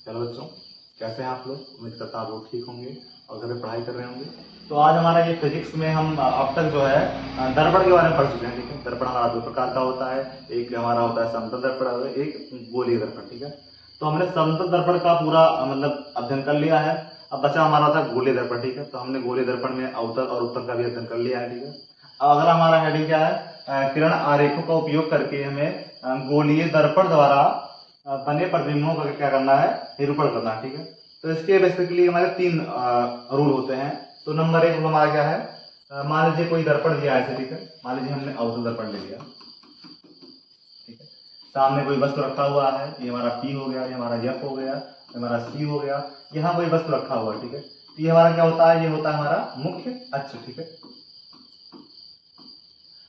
Hello बच्चों, कैसे हैं आप लोग। उम्मीद करता हूं आप लोग ठीक होंगे और घर में पढ़ाई कर रहे होंगे। तो आज हमारा ये फिजिक्स में हम अब तक जो है दर्पण के बारे में पढ़ चुके हैं। ठीक है, दर्पण हमारा दो प्रकार का होता है। एक हमारा होता है समतल दर्पण और एक गोलीय दर्पण। ठीक है, तो हमने समतल दर्पण का पूरा मतलब अध्ययन कर लिया है। अब बचा हमारा था गोलीय दर्पण। ठीक है, तो हमने गोलीय दर्पण में अवतल और उत्तल का भी अध्ययन कर लिया है। ठीक है, अब अगला हमारा हेडिंग क्या है, किरण आरेखों का उपयोग करके हमें गोलीय दर्पण द्वारा बने प्रतिबिंबों का क्या करना है, निरूपण करना है। ठीक है, तो इसके बेसिकली हमारे तीन रूल होते हैं। तो नंबर एक रूल हमारा क्या है, मान लीजिए कोई दर्पण दिया है ऐसे। ठीक है, मान लीजिए हमने अवतल दर्पण ले लिया। ठीक है, सामने कोई वस्तु रखा हुआ है, ये हमारा पी हो गया, ये हमारा एफ हो गया, ये हमारा सी हो गया, यहाँ कोई वस्तु रखा हुआ है। ठीक है, तो ये हमारा क्या होता है, ये होता है हमारा मुख्य अक्ष। ठीक है,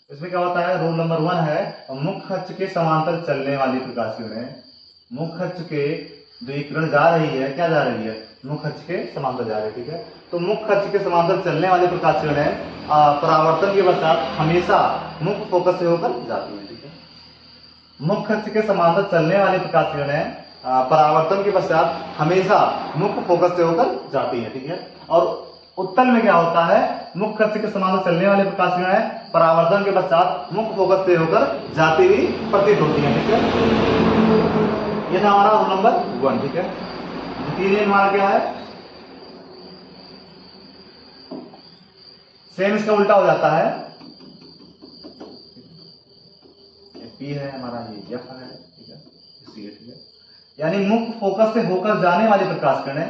इसमें क्या होता है, रूल नंबर 1 है मुख्य अक्ष के समांतर चलने वाली प्रकाश किरणें, मुख्य अक्ष के जो ये किरण जा रही है, क्या जा रही है, मुख्य अक्ष के समांतर जा रही है। ठीक है, तो मुख्य अक्ष के समांतर चलने वाली प्रकाश किरणें परावर्तन के पश्चात हमेशा मुख्य फोकस से होकर जाती है। ठीक है, मुख्य अक्ष के समांतर चलने वाली प्रकाश किरणें परावर्तन के पश्चात हमेशा मुख्य फोकस से होकर जाती है। ठीक है, और उत्तल में क्या होता है, मुख्य अक्ष के समांतर चलने वाली प्रकाश किरणें परावर्तन के पश्चात मुख्य फोकस से होकर जाती हुई प्रतीत होती है। ठीक है, ये था हमारा रूल नंबर 1। ठीक है, द्वितीय हमारा क्या है, सेम इसका उल्टा हो जाता है। पी है हमारा, ये एफ है। ठीक है, सी है। ठीक है, यानी मुख्य फोकस से होकर जाने वाली प्रकाश किरणें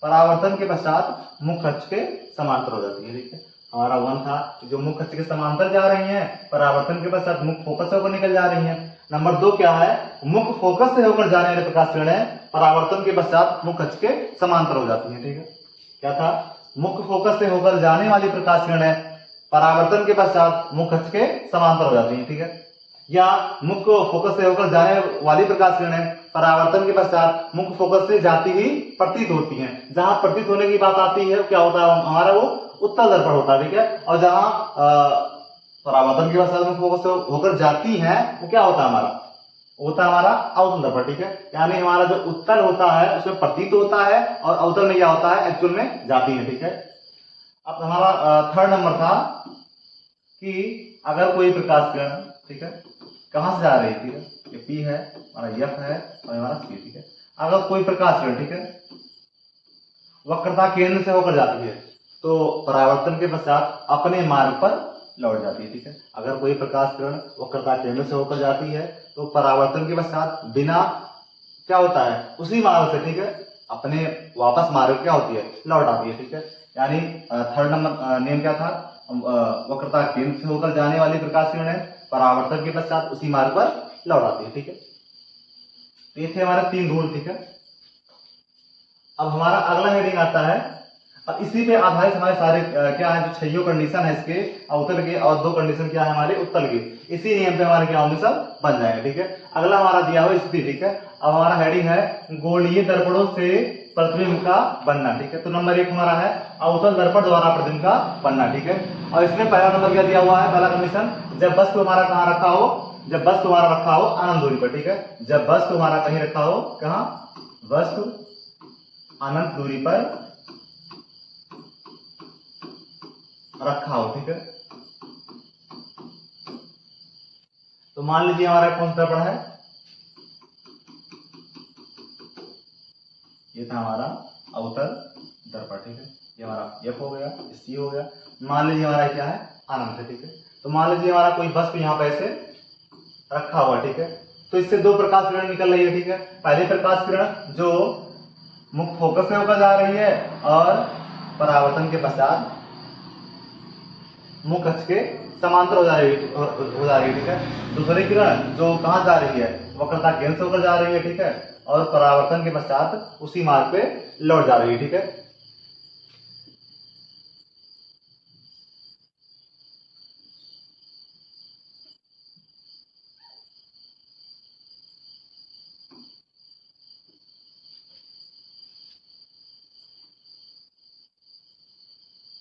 परावर्तन के पश्चात मुख्य अक्ष के समांतर हो जाती है। ठीक है, हमारा 1 था जो मुख्य अक्ष के समांतर जा रही हैं, परावर्तन के पश्चात मुख्य फोकस से होकर निकल जा रही हैं। नंबर 2 क्या है, मुख्य फोकस से होकर जाने वाली प्रकाश किरणें परावर्तन के पश्चात मुख्य अक्ष के समांतर हो जाती है। ठीक है, क्या था, मुख्य फोकस से होकर जाने वाली प्रकाश किरणें परावर्तन के पश्चात मुख्य अक्ष के समांतर हो जाती है। ठीक है, या मुख्य फोकस से होकर जाने वाली प्रकाश किरणें परावर्तन के पश्चात मुख्य फोकस से जाती हुई प्रतीत होती हैं। जहां प्रतीत होने की बात आती है क्या होता है हमारा, वो उत्तल दर्पण होता है। ठीक है, और जहां परावर्तन के पश्चात मुख्य फोकस से होकर जाती हैं वो क्या होता है हमारा, होता है हमारा अवतल दर्पण। ठीक है, यानी हमारा जो उत्तल होता है उसमें प्रतीत होता है और अवतल में क्या होता है, एक्चुअल में जाती है। ठीक है, अब हमारा थर्ड नंबर था कि अगर कोई प्रकाश किरण, ठीक है, कहां से जा रही है, ठीक है, ये पी है, हमारा एफ है और हमारा सी। ठीक है, अगर कोई प्रकाश किरण, ठीक है, वक्रता केंद्र से होकर जाती है तो परावर्तन के पश्चात अपने मार्ग पर लौट जाती है। ठीक है, अगर कोई प्रकाश किरण वक्रता केंद्र से होकर जाती है तो परावर्तन के पश्चात बिना क्या होता है, उसी मार्ग से, ठीक है, अपने वापस मार्ग क्या होती है, लौट आती है। ठीक है, यानी थर्ड नंबर नेम क्या था, वक्रता केंद्र से होकर जाने वाली प्रकाश किरणें परावर्तन के पश्चात उसी मार्ग पर लौट आती है। ठीक है, तो ये थे हमारे 3 रूल। ठीक है, अब हमारा अगला हेडिंग आता है, अब इसी पे आधारित हमारे सारे क्या है, जो 6 कंडीशन है इसके अवतल के और 2 कंडीशन क्या है हमारे उत्तल के, इसी नियम पे हमारे क्या होंगे, सब बन जाएंगे। ठीक है, अगला हमारा दिया हुआ स्थिति। ठीक है, अब हमारा हेडिंग है गोलीय दर्पणों से प्रतिबिंब का बनना। ठीक है, तो नंबर 1 हमारा है अवतल दर्पण द्वारा प्रतिबिंब का बनना। ठीक है, और इसमें पहला नंबर क्या दिया हुआ है, पहला कंडीशन, जब वस्तु हमारा कहाँ रखा हो, जब वस्तु हमारा रखा हो अनंत दूरी पर। ठीक है, जब वस्तु हमारा कहीं रखा हो, कहाँ, वस्तु अनंत दूरी पर रखा हो। ठीक है, तो मान लीजिए हमारा कौन सा दर्पण है, ये था हमारा अवतल दर्पण। ठीक है, ये हमारा एफ हो गया, सी हो गया। मान लीजिए हमारा क्या है, अनंत है। ठीक है, तो मान लीजिए हमारा कोई वस्तु यहाँ पे ऐसे रखा हुआ। ठीक है, तो इससे 2 प्रकाश किरण निकल रही है। ठीक है, पहली प्रकाश किरण जो मुख्य फोकस से होकर जा रही है और परावर्तन के पश्चात मुख्य अक्ष के समांतर हो जा रही है। ठीक है, दूसरी किरण जो कहां जा रही है, वक्रता केंद्र से होकर जा रही है। ठीक है, और परावर्तन के पश्चात उसी मार्ग पे लौट जा रही है। ठीक है,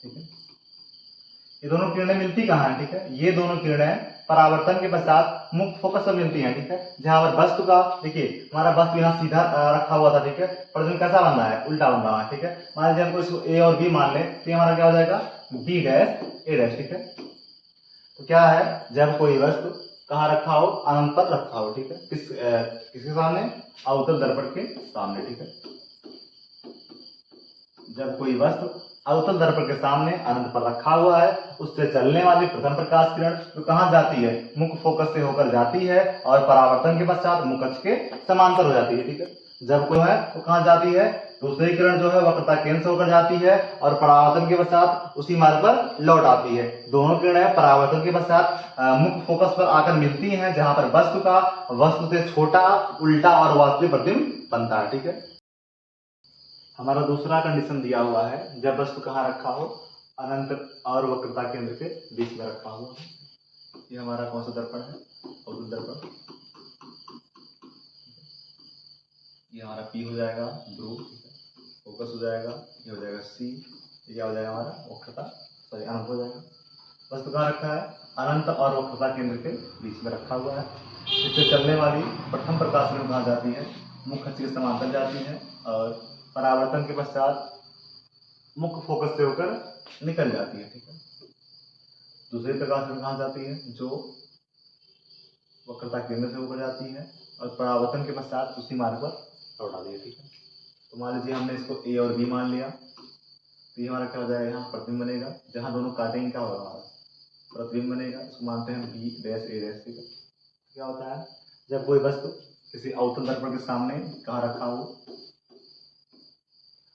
ठीक है, ये दोनों किरणें मिलती कहां है, ठीक है, ये दोनों किरणें परावर्तन के पश्चात मुख्य फोकस पर मिलती हैं, ठीक है। जहां पर वस्तु का, देखिए हमारा वस्तु यहाँ सीधा रखा हुआ था, ठीक है, प्रतिबिंब कैसा बन रहा है, उल्टा बन रहा है, ठीक है। मान लीजिए हमको इसको ए और बी मान ले, तो हमारा क्या हो जाएगा, बी डैश ए डैश, ठीक है। तो क्या है, जब कोई वस्तु कहाँ रखा हो, अनंत पर रखा हो, ठीक है, किसके सामने, अवतल दर्पण के सामने, ठीक है। जब कोई वस्तु अवतल दर्पण के सामने अनंत पर रखा हुआ है, उससे चलने वाली प्रथम प्रकाश किरण जो कहां जाती है, मुख्य फोकस से होकर जाती है और परावर्तन के पश्चात मुख्य अक्ष के समांतर हो जाती है, ठीक है। जब कोई है तो कहां जाती है, दूसरी किरण जो है वक्रता केंद्र से होकर जाती है और परावर्तन के पश्चात उसी मार्ग पर लौट आती है। दोनों किरणें परावर्तन के पश्चात मुख्य फोकस पर आकर मिलती हैं, जहां पर वस्तु से छोटा, उल्टा और वास्तविक प्रतिबिंब बनता है, ठीक है। हमारा दूसरा कंडीशन दिया हुआ है, जब वस्तु कहाँ रखा हो, अनंत और वक्रता केंद्र के बीच में रखा हुआ है। ये हमारा कौन सा दर्पण है, अवतल दर्पण। ये हमारा P हो जाएगा ध्रुव, फोकस हो जाएगा, ये हो जाएगा C, ये क्या हो जाएगा हमारा वक्रता, सॉरी अनंत हो जाएगा। वस्तु कहाँ रखा है, अनंत और वक्रता केंद्र के बीच में रखा हुआ है। इससे चलने वाली प्रथम प्रकाश किरण कहाँ जाती है, मुख्य अक्ष के समांतर जाती है और परावर्तन के पश्चात मुख्य फोकस से होकर निकल जाती है, ठीक है। दूसरी प्रकाश किरण कहाँ जाती है, जो वक्रता केंद्र से होकर जाती है और परावर्तन के पश्चात उसी मार्ग पर लौट आती है, ठीक है। तो मान लीजिए हमने इसको ए और बी मान लिया, तो ये हमारा क्या हो जाएगा, यहाँ प्रतिबिंब बनेगा, जहां दोनों काटेंगे क्या होगा, हमारा प्रतिबिंब बनेगा। इसको मानते हैं बी डैश ए डैश, ठीक है। क्या होता है, जब कोई वस्तु किसी अवतल दर्पण के सामने कहाँ रखा हो,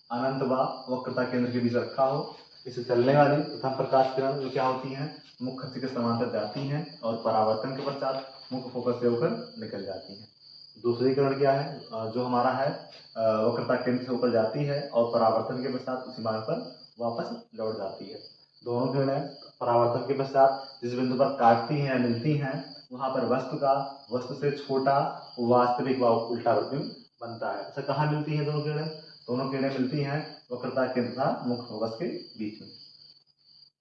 अनंत व वक्रता केंद्र के बीच रखा हो, इससे चलने वाली प्रथम प्रकाश किरण जो क्या होती हैं, मुख्य अक्ष के समांतर जाती हैं और परावर्तन के पश्चात मुख्य फोकस से होकर निकल जाती हैं। दूसरी किरण क्या है, जो हमारा है वक्रता केंद्र से होकर जाती है और परावर्तन के पश्चात उसी मार्ग पर वापस लौट जाती है। दोनों किरणें परावर्तन के पश्चात जिस बिंदु पर काटती हैं या मिलती हैं, वहां पर वस्तु से छोटा वास्तविक व उल्टा प्रतिबिंब बनता है। अच्छा, कहाँ मिलती है दोनों किरणें, दोनों किरणें मिलती हैं वक्रता केंद्र तथा मुख्य फोकस के बीच में।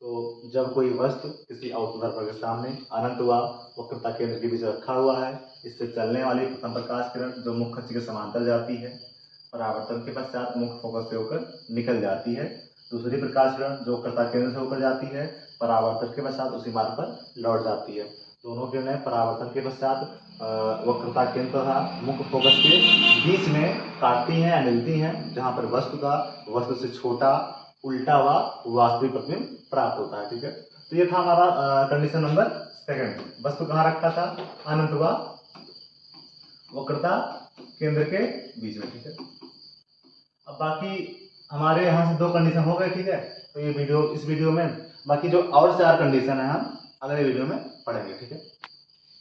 तो जब कोई वस्तु किसी अवतल दर्पण के सामने अनंत व वक्रता केंद्र के बीच रखा हुआ है, इससे चलने वाली प्रथम प्रकाश किरण जो मुख्य अक्ष के समांतर जाती है, परावर्तन के पश्चात मुख्य फोकस से होकर निकल जाती है। दूसरी प्रकाश किरण जो वक्रता केंद्र से होकर जाती है, परावर्तन के पश्चात उसी मार्ग पर लौट जाती है। दोनों किरणें परावर्तन के पश्चात वक्रता केंद्र तथा मुख्य फोकस के बीच में काटती हैं या मिलती हैं, जहां पर वस्तु से छोटा, उल्टा व वास्तविक प्रतिबिंब प्राप्त होता है, ठीक है। तो ये था हमारा कंडीशन नंबर सेकंड, वस्तु कहाँ रखा था, अनंत व वक्रता केंद्र के बीच में, ठीक है। अब बाकी हमारे यहाँ से 2 कंडीशन हो गए, ठीक है। तो ये इस वीडियो में बाकी जो और 4 कंडीशन है हम अगले वीडियो में पढ़ेंगे, ठीक है।